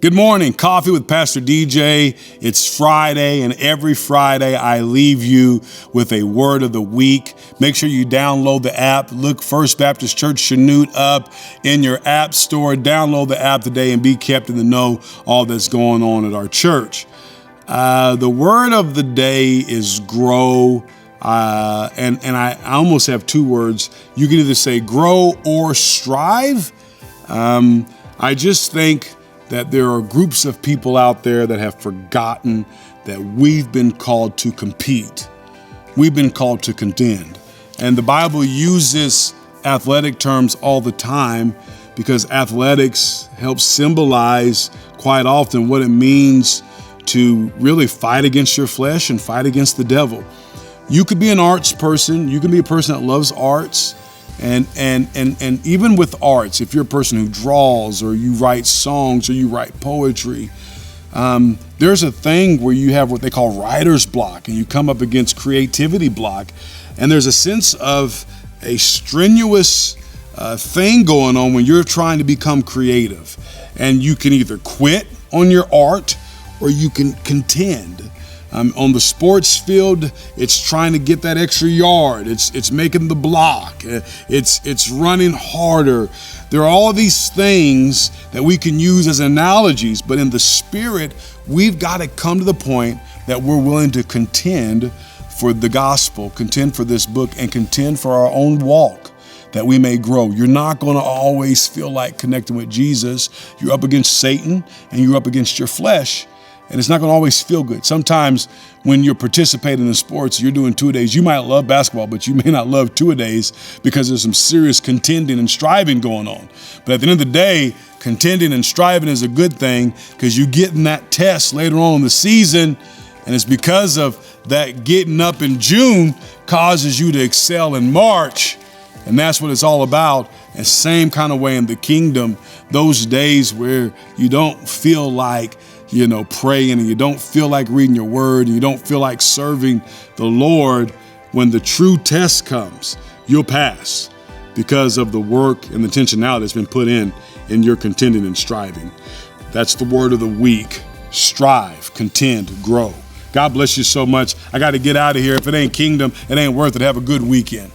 Good morning, Coffee with Pastor DJ. It's Friday, and every Friday I leave you with a word of the week. Make sure you download the app. Look First Baptist Church Chanute up in your app store. Download the app today and be kept in the know all that's going on at our church. The word of the day is grow. And I almost have two words. You can either say grow or strive. I just think that there are groups of people out there that have forgotten that we've been called to compete. We've been called to contend. And the Bible uses athletic terms all the time because athletics helps symbolize quite often what it means to really fight against your flesh and fight against the devil. You could be an arts person. You can be a person that loves arts. And even with arts, if you're a person who draws or you write songs or you write poetry, there's a thing where you have what they call writer's block and you come up against creativity block. And there's a sense of a strenuous thing going on when you're trying to become creative. And you can either quit on your art or you can contend. On the sports field, it's trying to get that extra yard. It's making the block. It's running harder. There are all these things that we can use as analogies, but in the spirit, we've got to come to the point that we're willing to contend for the gospel, contend for this book, and contend for our own walk, that we may grow. You're not going to always feel like connecting with Jesus. You're up against Satan and you're up against your flesh. And it's not going to always feel good. Sometimes when you're participating in sports, you're doing two-a-days. You might love basketball, but you may not love two-a-days because there's some serious contending and striving going on. But at the end of the day, contending and striving is a good thing because you get in that test later on in the season, and it's because of that getting up in June causes you to excel in March. And that's what it's all about. And same kind of way in the kingdom, those days where you don't feel like praying and you don't feel like reading your word and you don't feel like serving the Lord, when the true test comes, you'll pass because of the work and the intentionality that's been put in your contending and striving. That's the word of the week. Strive, contend, grow. God bless you so much. I got to get out of here. If it ain't kingdom, it ain't worth it. Have a good weekend.